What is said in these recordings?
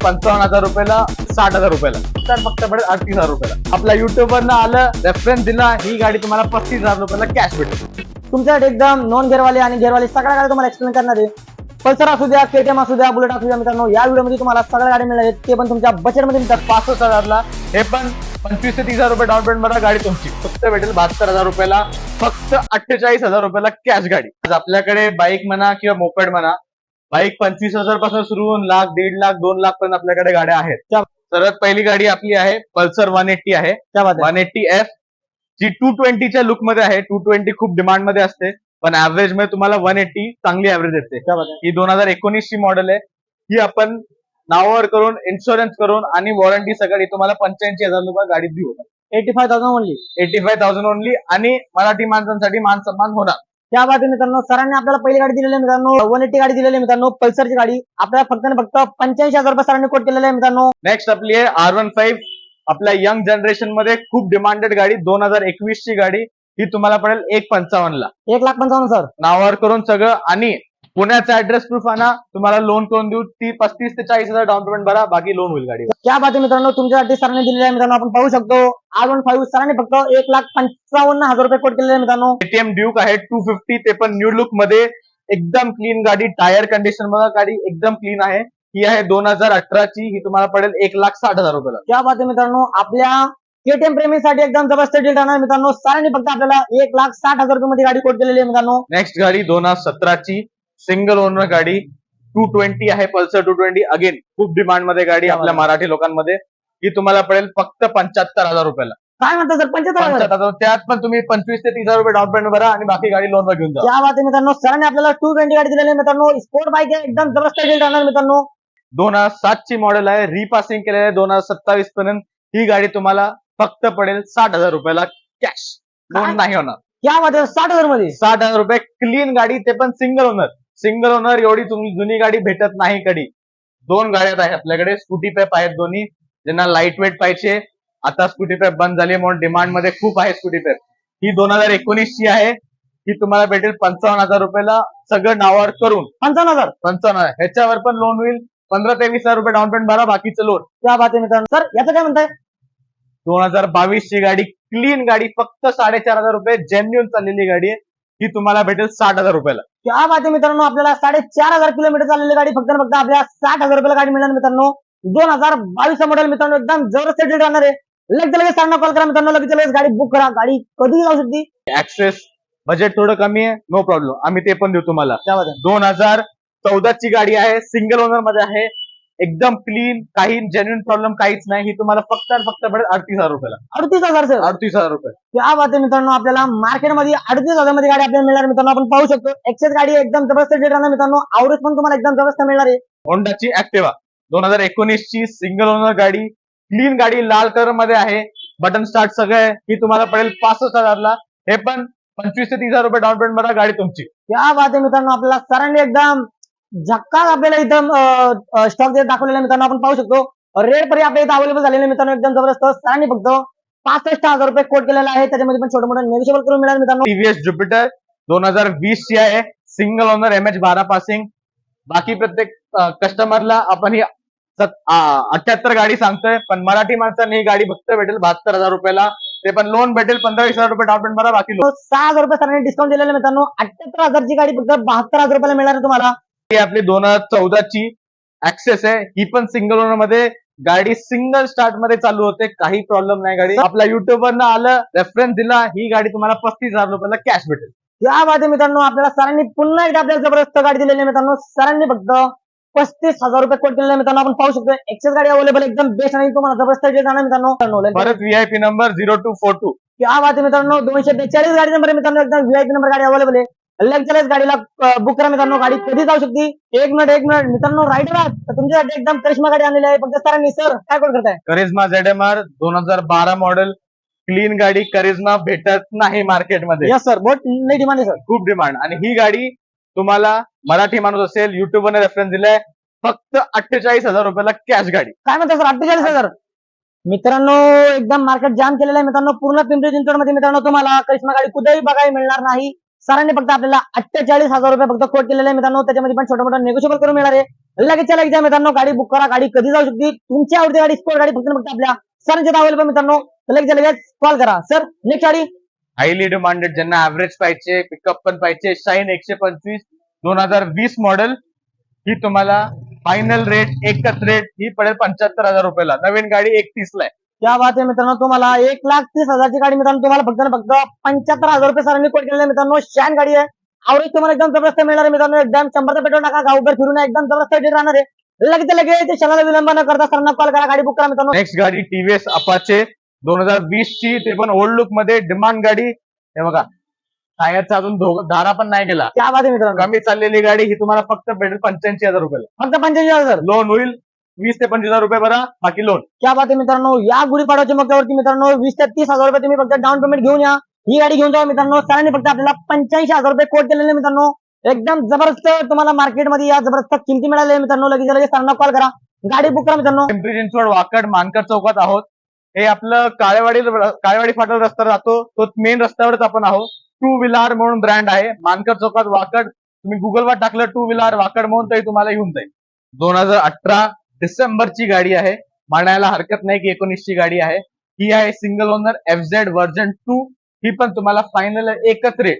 55,000 रुपयाला, 60,000 रुपयाला, तर फक्त पडेल 38,000 रुपयाला. आपल्या युट्यूबवरनं आलं, रेफरन्स दिला, ही गाडी तुम्हाला 35,000 रुपयाला कॅश भेटेल. तुमच्यासाठी एकदम नॉन गेअरवाले आणि गेअरवाले सगळ्या गाड्या तुम्हाला एक्सप्लेन करणार आहे. पल्सर असू द्या, केटीएम असू द्या, बुलेट असू द्या मित्रांनो, या व्हिडिओमध्ये तुम्हाला सगळ्या गाड्या मिळणार आहेत, ते पण तुमच्या बजेटमध्ये मिळतात. 65,000ला, हे पण 25 ते 30,000 रुपये डाऊन पेमेंट मध्ये गाडी तुमची फक्त भेटेल 72,000 रुपयाला, फक्त 48,000 रुपयाला कॅश गाडी. आज आपल्याकडे बाईक म्हणा किंवा मोपेड म्हणा, बाईक 25,000 पासून सुरू होऊन लाख, 1.5 लाख, 2 लाख पर्यंत आपल्याकडे गाड्या आहेत. सर्वात पहिली गाडी आपली आहे पल्सर 180 आहे. 180F जी 220च्या लुक मध्ये आहे. 220 खूप डिमांड मध्ये असते, पण ऍव्हरेज मध्ये तुम्हाला 180 चांगली ऍव्हरेज येते. ही 2019 ची मॉडेल आहे. ही आपण नावावर करून, इन्शुरन्स करून आणि वॉरंटी सगळी तुम्हाला 85,000 रुपये गाडी देऊ. 85,000 ओनली. 85,000 ओनली, आणि मराठी माणसांसाठी मान सन्मान होणार. त्या बाबतीत मित्रांनो, सरांनी आपल्याला पहिली गाडी दिलेली आहे मित्रांनो, 180 गाडी दिलेली आहे मित्रांनो, पल्सरची गाडी आपल्याला फक्त आणि फक्त 85,000 रुपये सरांनी कोट केलेला आहे मित्रांनो. नेक्स्ट आपली आहे R15, आपल्या यंग जनरेशन मध्ये खूप डिमांडेड गाडी, 2021 ची गाडी. ही तुम्हाला पडेल 1,55,000ला. 1,55,000 सर. नावावर करून सगळं, आणि पुण्याचा ऍड्रेस प्रूफ आणा, तुम्हाला लोन करून देऊ. 35 ते 40,000 डाऊन पेमेंट भरा, बाकी लोन होईल गाडी. त्या बाबतीत मित्रांनो, तुमच्यासाठी सरांनी दिलेली आहे मित्रांनो, आपण पाहू शकतो R15 सरांनी फक्त 1,55,000 रुपये कोट केलेले आहे मित्रांनो. केटीएम ड्यूक आहे 250, ते पण न्यू लुक मध्ये, एकदम क्लीन गाडी, टायर कंडिशन मध्ये गाडी एकदम क्लीन आहे. ही आहे 2018 ची. ही तुम्हाला पडेल 1,60,000 रुपयाला. त्या बाबतीत मित्रांनो, आपल्या केटीएम प्रेमीसाठी एकदम जबरदस्त डील राहणार मित्रांनो. सरांनी फक्त आपल्याला 1,60,000 रुपये मध्ये गाडी कोट केलेली आहे मित्रांनो. नेक्स्ट गाडी 2017 ची सिंगल ओनर गाडी 220 आहे, पल्सर 220. अगेन खूप डिमांड मध्ये गाडी आपल्या मराठी लोकांमध्ये. ही तुम्हाला पडेल फक्त 75,000 रुपयाला. काय म्हणता सर? 75,000. त्यात पण तुम्ही 25 ते 30,000 रुपये डाऊन पेमेंट भरा, आणि बाकी गाडी लोनवर घेऊन जा. त्या बाबतीत मित्रांनो, सरांनी आपल्याला 220 गाडी दिलेली आहे मित्रांनो. स्पोर्ट बाईक आहे, एकदम जबरदस्त डील राहणार मित्रांनो. 2007 ची मॉडेल आहे, रिपासिंग केलेलं आहे 2027 पर्यंत. ही गाडी तुम्हाला फक्त पडेल 60,000 रुपयाला कॅश, लोन नाही होणार. त्या बाबतीत 60,000 मध्ये 60,000 रुपये क्लीन गाडी, ते पण सिंगल ओनर. सिंगल ओनर एवढी तुम्ही जुनी गाडी भेटत नाही कधी. 2 गाड्या आहेत आपल्याकडे, स्कूटी पेप आहेत दोन्ही, ज्यांना लाईट वेट पाहिजे. आता स्कूटी पेप बंद झाली म्हणून डिमांड मध्ये खूप आहे स्कूटी पेप. ही 2019 ची आहे. ही तुम्हाला भेटेल 55,000 रुपयाला, सगळं नावावर करून. 55,000 ह्याच्यावर पण लोन होईल. 15 ते 20,000 रुपये डाऊन पेमेंट भरा, बाकीचं लोन. त्या बाबतीत मित्रांनो, सर याचं काय म्हणताय? 2022 ची गाडी, क्लीन गाडी, फक्त 4,500 रुपये, जेन्युन चाललेली गाडी आहे. ही तुम्हाला भेटेल 60,000 रुपयाला. त्या बाबतीत मित्रांनो, आपल्याला 4,500 किलोमीटर चाललेली गाडी फक्त फक्त आपल्या 60,000 रुपयाला गाडी मिळणार मित्रांनो. 2022 मॉडेल मित्रांनो, एकदम जबरदस्त डील राहणार आहे. लगेच सरांना कॉल करा मित्रांनो, लगेच गाडी बुक करा. गाडी कधी जाऊ शकते. ऍक्सेस बजेट थोडं कमी आहे, नो प्रॉब्लेम, आम्ही ते पण देऊ तुम्हाला. 2014 ची गाडी आहे, सिंगल ओनर मध्ये आहे, एकदम क्लीन, काही जेन्युइन प्रॉब्लेम काहीच नाही. ही तुम्हाला फक्त पडेल 38,000 रुपयाला. 38,000 सर. 38,000 रुपये. त्या बाबतीत मित्रांनो, आपल्याला मार्केटमध्ये 38,000 मध्ये गाडी आपल्याला मिळणार मित्रांनो. आपण पाहू शकतो एक्सेस गाडी एकदम जबरदस्त डील राहणार मित्रांनो. आवरेज पण तुम्हाला एकदम जबरदस्त मिळणार आहे. होंडाची ऍक्टिवा 2019 ची सिंगल ओनर गाडी, क्लीन गाडी, लाल कलर मध्ये आहे, बटन स्टार्ट सगळं आहे. ही तुम्हाला पडेल 65,000ला. हे पण 25 ते 30,000 रुपये डाऊन पेमेंट भरा, गाडी तुमची. त्या बाबतीत मित्रांनो, आपल्याला सरांनी एकदम झक्कास आपल्याला एकदम स्टॉक दाखवलेला मित्रांनो. आपण पाहू शकतो रेड पर्यंत आपल्या इथे अवेलेबल झालेले मित्रांनो, एकदम जबरदस्त. सरांनी फक्त 65,000 रुपये कोट केलेला आहे. त्याच्यामध्ये पण छोटं मोठं नेगोशिएबल करून मिळालं मित्रांनो. टीव्हीएस ज्युपिटर 2020 ची आहे, सिंगल ओनर, MH12 पासिंग. बाकी प्रत्येक कस्टमरला आपण ही 78 गाडी सांगतोय, पण मराठी माणसांनी ही गाडी फक्त भेटेल 72,000 रुपयाला. ते पण लोन भेटेल, 15-20,000 रुपये डाऊन पेमेंट भरा, बाकी लोन. 6,000 रुपये सरांनी डिस्काउंट दिलेलं मित्रांनो. 78,000 ची गाडी फक्त 72,000 रुपयाला मिळणार तुम्हाला. ही आपली 2014 ची ऍक्सेस आहे. ही पण सिंगल ओनर मध्ये गाडी, सिंगल स्टार्ट मध्ये चालू होते, काही प्रॉब्लेम नाही गाडी. आपल्या युट्यूबवरनं आलं, रेफरन्स दिला, ही गाडी तुम्हाला 35,000 रुपयाला कॅश भेटेल. त्या बाबतीत मित्रांनो, आपल्याला सरांनी पुन्हा एकदा आपल्याला जबरदस्त गाडी दिलेली आहे मित्रांनो. सरांनी फक्त 35,000 रुपये कोट केलेले मित्रांनो. आपण पाहू शकतो एक्सेस गाडी अवेलेबल, एकदम बेस्ट, आणि तुम्हाला जबरदस्त डील राहणार मित्रांनो. परत VIP नंबर 0242. त्या बाबतीत मित्रांनो, 242 गाडी नंबर मित्रांनो, एकदम VIP नंबर गाडी अवेलेबल आहे. लगेच गाडीला बुक करा मित्रांनो. गाडी कधी जाऊ शकते. एक मिनिट मित्रांनो, रायडर आहात तर तुमच्यासाठी एकदम करिश्मा गाडी आणलेली आहे फक्त सरांनी. सर काय कोट करताय? करिश्मा ZMR 2012 मॉडेल, क्लीन गाडी. करिश्मा भेटत नाही मार्केटमध्ये. यस सर, बहुत नाही डिमांड आहे सर, खूप डिमांड. आणि ही गाडी तुम्हाला मराठी माणूस असेल, युट्यूबवर रेफरन्स दिलाय, फक्त 48,000 रुपयाला कॅश गाडी. काय म्हणता सर? 48,000 मित्रांनो, एकदम मार्केट जाम केलेलं आहे मित्रांनो. पूर्ण पिंपरी चिंचवड मध्ये मित्रांनो तुम्हाला करिश्मा गाडी कुठेही बघायला मिळणार नाही. सरांनी फक्त आपल्याला 48,000 रुपये फक्त कोट केलेले आहे मित्रांनो. त्याच्यामध्ये पण छोटं मोठं नेगोशिएबल करून मिळणार आहे. लगेच लगेच मित्रांनो गाडी बुक करा. गाडी कधी जाऊ शकते तुमची आवडती गाडी स्पोर्ट गाडी फक्त फक्त आपल्या सरांच्या अवेलेबल मित्रांनो. लगेच लगेच कॉल करा. सर नेक्स्ट गाडी हायली डिमांडेड, ज्यांना ऍव्हरेज पाहिजे, पिकअप पण पाहिजे, शाईन 125 2020 मॉडेल, ही तुम्हाला फायनल रेट एकच रेट ही पडेल 75,000 रुपयाला. नवीन गाडी 31 ला आहे. क्या बात आहे मित्रांनो. तुम्हाला 1,30,000ची गाडी मित्रांनो तुम्हाला फक्त आणि फक्त 75,000 रुपये सरांनी कोट केलेले मित्रांनो. शान गाडी आहे. आवरेज तुम्हाला एकदम जबरदस्त मिळणार आहे मित्रांनो. एकदम 100 पेट्रोल टाका गावभर फिरून एकदम जबरदस्त रेट राहणार आहे. लगेच ते क्षणाला विलंब न करता सरांना कॉल करा. गाडी बुक करा मित्रांनो. नेक्स्ट गाडी टीव्हीएस अपाचे 2020 ची, ते पण ओल्ड लुक मध्ये डिमांड गाडी. हे बघा टायरचा अजून धारा पण नाही गेला. क्या बात आहे मित्रांनो. कमी चाललेली गाडी ही तुम्हाला फक्त भेटेल 85,000 रुपयाला. फक्त 85,000. लोन होईल 20 ते 25,000 रुपये भरा, बाकी लोन. क्या बात आहे मित्रांनो. या गुढीपाडव्याच्या मौक्यावरती मित्रांनो 20 ते 30,000 रुपये तुम्ही फक्त डाऊन पेमेंट घेऊन या. ही गाडी घेऊन जावा मित्रांनो. सरांनी फक्त आपल्याला 85,000 रुपये कोट केलेले मित्रांनो. एकदम जबरदस्त तुम्हाला मार्केटमध्ये या जबरदस्त किमती मिळाल्या मित्रांनो. लगेच सरांना कॉल करा. गाडी बुक करा मित्रांनो. पिंपरी चिंचवड वाकड मानकर चौकात आहोत. हे आपलं काळेवाडी फाटल रस्ता जातो, तो मेन रस्त्यावरच आपण आहोत. टू व्हीलर म्हणून ब्रँड आहे. मानकर चौकात वाकड, तुम्ही गुगलवर टाकलं टू व्हीलर वाकड म्हणून तरी तुम्हाला येऊन जाईल. 2018 डिसेंबरची गाडी आहे. म्हणायला हरकत नाही की 19 ची गाडी आहे. ही आहे सिंगल ओनर FZ व्हर्जन 2. ही पण तुम्हाला फायनल एकच रेट.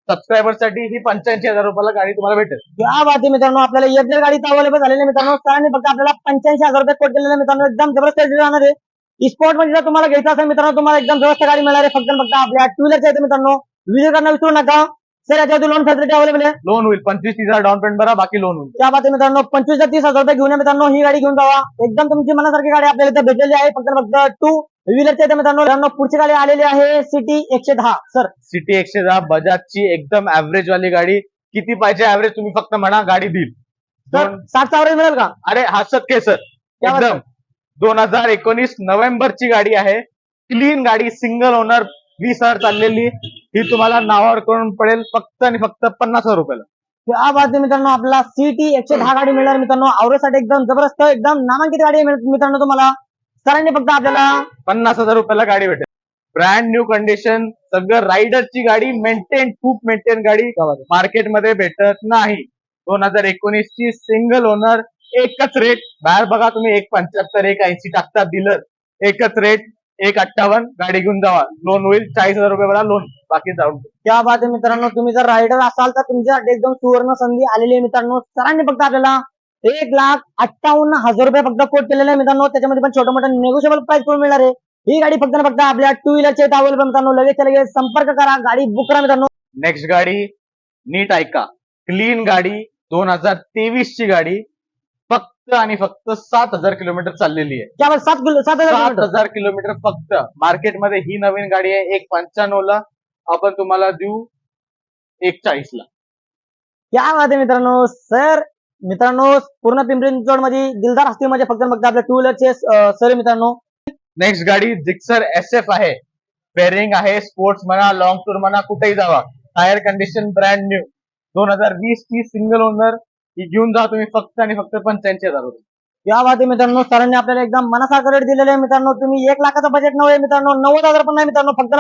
सबस्क्रायबर साठी ही 85,000 रुपयाला गाडी तुम्हाला भेटेल. क्या बात आहे मित्रांनो. आपल्याला एक गाडी अवेलेबल झालेली मित्रांनो. सरांनी फक्त आपल्याला 85,000 रुपये कोट केलेले मित्रांनो. एकदम जबरदस्त रेट राहणार आहे. स्पोर्ट मध्ये जर तुम्हाला घ्यायचं असेल मित्रांनो तुम्हाला एकदम जबरदस्त गाडी मिळणार आहे. फक्त आपल्या टू व्हीलरच्या येते मित्रांनो. विजिट करणं विसरू नका. सर याच्यावरती लोन फॅसिलिटी अवेलेबल आहे. लोन होईल 25,000 डाऊन पेमेंट भरा, बाकी लोन होईल. त्या बाबतीत मित्रांनो 25 ते 30,000 रुपये घेऊन या मित्रांनो. ही गाडी घेऊन जावा. एकदम तुमची मनासारखी गाडी आपल्याला इथे भेटलेली आहे. फक्त टू व्हीलरच्या येते मित्रांनो. पुढची गाडी आलेली आहे सिटी 110. सर सिटी 110 बजाजची एकदम ऍव्हरेज वाली गाडी. किती पाहिजे ऍव्हरेज तुम्ही फक्त म्हणा, गाडी देईल. सर 60 ऍव्हरेज मिळेल का? अरे हसत के सर, एकदम 2019 नोव्हेंबरची गाडी आहे. क्लीन गाडी, सिंगल ओनर, 20,000 चाललेली. ही तुम्हाला नावावर करून पडेल फक्त आणि फक्त 50,000 रुपयाला. त्या बाबतीत मित्रांनो आपला सिटी 110 गाडी मिळणार मित्रांनो. आवरेजसाठी एकदम जबरदस्त एकदम नामांकित गाडी आहे मित्रांनो. तुम्हाला सरांनी फक्त आपल्याला 50,000 रुपयाला गाडी भेटेल. ब्रँड न्यू कंडिशन, सगळं रायडरची गाडी, मेंटेन, खूप मेंटेन गाडी मार्केटमध्ये भेटत नाही. 2019 ची सिंगल ओनर, एकच रेट. बाहेर बघा तुम्ही 175 180 टाकतात डीलर. एकच रेट 158. गाडी घेऊन जावा. लोन होईल 40,000 रुपये भरा, लोन बाकी जाऊन. त्या बाबतीत मित्रांनो तुम्ही जर रायडर असाल तर तुमच्यासाठी एकदम सुवर्ण संधी आलेली आहे मित्रांनो. सरांनी फक्त आपल्याला 1,58,000 रुपये फक्त कोट केलेले आहे मित्रांनो. त्याच्यामध्ये पण छोटं मोठं नेगोशिएबल प्राइस पण मिळणार आहे. ही गाडी फक्त आपल्या टू व्हीलरच्या अवेलेबल मित्रांनो. लगेच संपर्क करा. गाडी बुक करा मित्रांनो. नेक्स्ट गाडी नीट ऐका, क्लीन गाडी, 2023 ची गाडी. फक्त आणि फक्त 7,000 किलोमीटर चाललेली आहे. त्यावर 7,000 7,000 किलोमीटर फक्त. मार्केटमध्ये ही नवीन गाडी आहे 1,95 ला. आपण तुम्हाला देऊ 1,40 ला. क्या बात आहे मित्रांनो. सर मित्रांनो पूर्ण पिंपरी चिंचवड मध्ये दिलदार हस्तीमध्ये फक्त आपल्या टू व्हीलरचे सर मित्रांनो. नेक्स्ट गाडी जिक्सर SF आहे. पेअरिंग आहे. स्पोर्ट्स म्हणा, लॉंग टूर म्हणा, कुठेही जावा. Tyre condition brand new. 2020 ची सिंगल ओनर. ही घेऊन जा तुम्ही फक्त आणि फक्त 85,000 रुपये. या बात आहे मित्रांनो. सरांनी आपल्याला एकदम मनासारखं रेट दिलेले आहे मित्रांनो. तुम्ही 1 लाखाचं बजेट नव्हे मित्रांनो. 90,000 पण नाही मित्रांनो. फक्त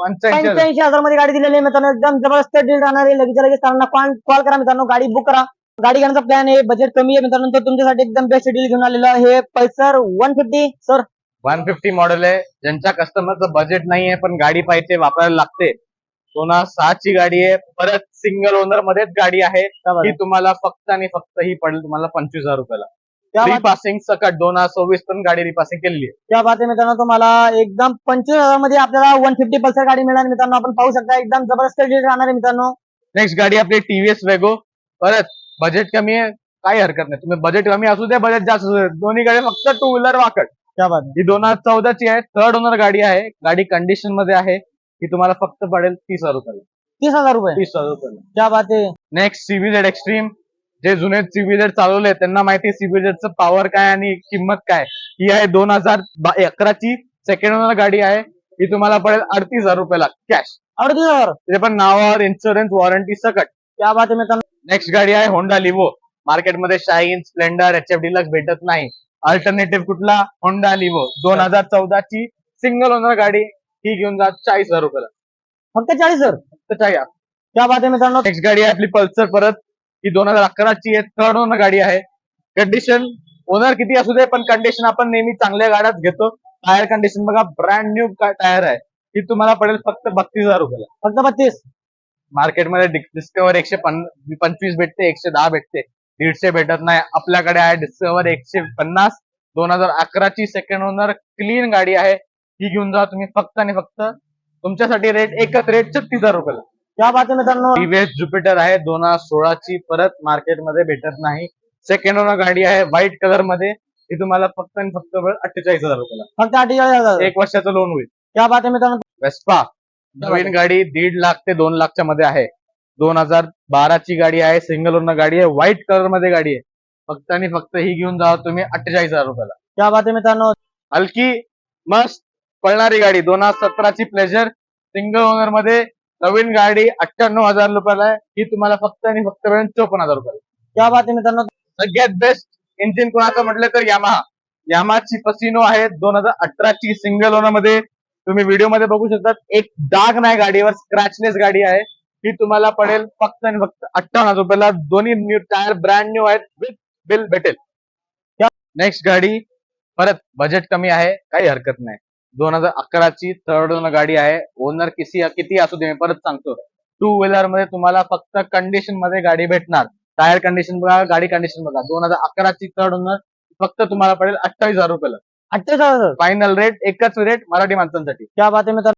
85,000 मध्ये गाडी दिलेली आहे मित्रांनो. एकदम जबरदस्त डील राहणार आहे. लगेच सरांना कॉल करा मित्रांनो. गाडी बुक करा. गाडी घेण्याचा प्लॅन आहे. बजेट कमी आहे मित्रांनो. तर तुमच्यासाठी एकदम बेस्ट डील घेऊन आलेलं आहे. पल्सर 150. सर 150 मॉडेल आहे. ज्यांच्या कस्टमरचं बजेट नाहीये पण गाडी पाहिजे, वापरायला लागते, 2006 ची गाडी आहे. परत सिंगल ओनर मध्येच गाडी आहे. ही तुम्हाला फक्त आणि फक्त ही पडेल तुम्हाला 25,000 रुपयाला. रिपासिंग सकट 2024 पण गाडी रिपासिंग केलेली आहे. त्या बात आहे मित्रांनो. तुम्हाला एकदम 25,000 मध्ये आपल्याला 150 पल्सर गाडी मिळणार मित्रांनो. आपण पाहू शकता एकदम जबरदस्त डील राहणार आहे मित्रांनो. नेक्स्ट गाडी आपली TVS वेगो. परत बजेट कमी आहे, काही हरकत नाही. तुम्ही बजेट कमी असू दे, बजेट जास्त असू दे, दोन्ही गाडी फक्त टू व्हीलर वाकड. क्या बात आहे. ही 2014 ची आहे. थर्ड ओनर गाडी आहे. गाडी कंडिशन मध्ये आहे. ही तुम्हाला फक्त पडेल 30,000 रुपयाला. 30,000 रुपये. 30,000 रुपयाला. क्या बात आहे. Next CVZ extreme. जे जुने CVZ चालवले त्यांना माहिती CVZचं पॉवर काय आणि किंमत काय. ही आहे 2011 ची सेकंड ओनर गाडी आहे. ही तुम्हाला पडेल 38,000 रुपयाला कॅश. 38,000. ते पण नावावर, इन्शुरन्स, वॉरंटी सकट. क्या बात आहे मित्रांनो. नेक्स्ट गाडी आहे होंडा लिव्हो. मार्केटमध्ये शाईन, स्प्लेंडर, HF डिलक्स भेटत नाही. अल्टरनेटिव्ह कुठला? होंडा लिव्हो. 2014 ची सिंगल ओनर गाडी. ही घेऊन जा 40,000 रुपयाला. फक्त 40,000. फक्त 40,000. क्या बात आहे मित्रांनो. नेक्स्ट गाडी आहे आपली पल्सर. परत ही 2011 ची आहे. थर्ड ओनर गाडी आहे. कंडिशन ओनर किती असू दे, पण कंडिशन आपण नेहमी चांगल्या गाड्यात घेतो. टायर कंडिशन बघा, ब्रँड न्यू टायर आहे. ती तुम्हाला पडेल फक्त 32,000 रुपयाला. फक्त 32. मार्केटमध्ये डिस्कवर 125 भेटते, 110 भेटते, 150 भेटत नाही. आपल्याकडे आहे डिस्कवर 150, 2011 ची सेकंड ओनर क्लीन गाडी आहे. ही घेऊन जा तुम्ही फक्त आणि फक्त. तुमच्यासाठी एकच रेट 36,000 रुपयाला. क्या बात आहे मित्रांनो. टीव्हीएस ज्युपिटर आहे 2016 ची, परत मार्केटमध्ये भेटत नाही. सेकंड ओनर गाडी आहे व्हाईट कलर मध्ये. ती तुम्हाला फक्त आणि फक्त 48,000 रुपयाला. फक्त 48,000. 1 वर्षाचं लोन होईल. क्या बात आहे मित्रांनो. वेस्पा नवीन गाडी 1.5 लाख ते 2 लाखच्या मध्ये आहे. 2012 ची गाडी आहे, सिंगल ओनर गाडी आहे, व्हाईट कलर मध्ये गाडी आहे. फक्त आणि फक्त ही घेऊन जा तुम्ही 48,000 रुपयाला. क्या बात आहे मित्रांनो. हलकी मस्त पळणारी गाडी 2017 ची प्लेजर सिंगल ओनर मध्ये नवीन गाडी 98,000 रुपयाला आहे. ही तुम्हाला फक्त आणि फक्त 54,000 रुपयाला. क्या बात आहे मित्रांनो. सगळ्यात बेस्ट इंजिन कोणाचं म्हटलं तर यामाहाची पसिनो आहे 2018 ची सिंगल ओनर मध्ये. तुम्ही व्हिडिओ मध्ये बघू शकता, एक डाग नाही गाडीवर, स्क्रॅचलेस गाडी आहे. ही तुम्हाला पडेल फक्त आणि फक्त 58,000 रुपयाला. दोन्ही न्यू टायर ब्रँड न्यू आहेत, विथ बिल भेटेल. नेक्स्ट गाडी परत बजेट कमी आहे, काही हरकत नाही. 2011 ची थर्ड ओनर गाडी आहे. ओनर किती असू दे, मी परत सांगतो, 2 व्हीलर मध्ये तुम्हाला फक्त कंडिशन मध्ये गाडी भेटणार. टायर कंडिशन बघा, गाडी कंडिशन बघा. 2011 ची थर्ड ओनर फक्त तुम्हाला पडेल 28,000 रुपयाला. 28,000. फायनल रेट, एकच रेट मराठी माणसांसाठी. क्या बात आहे मित्रांनो.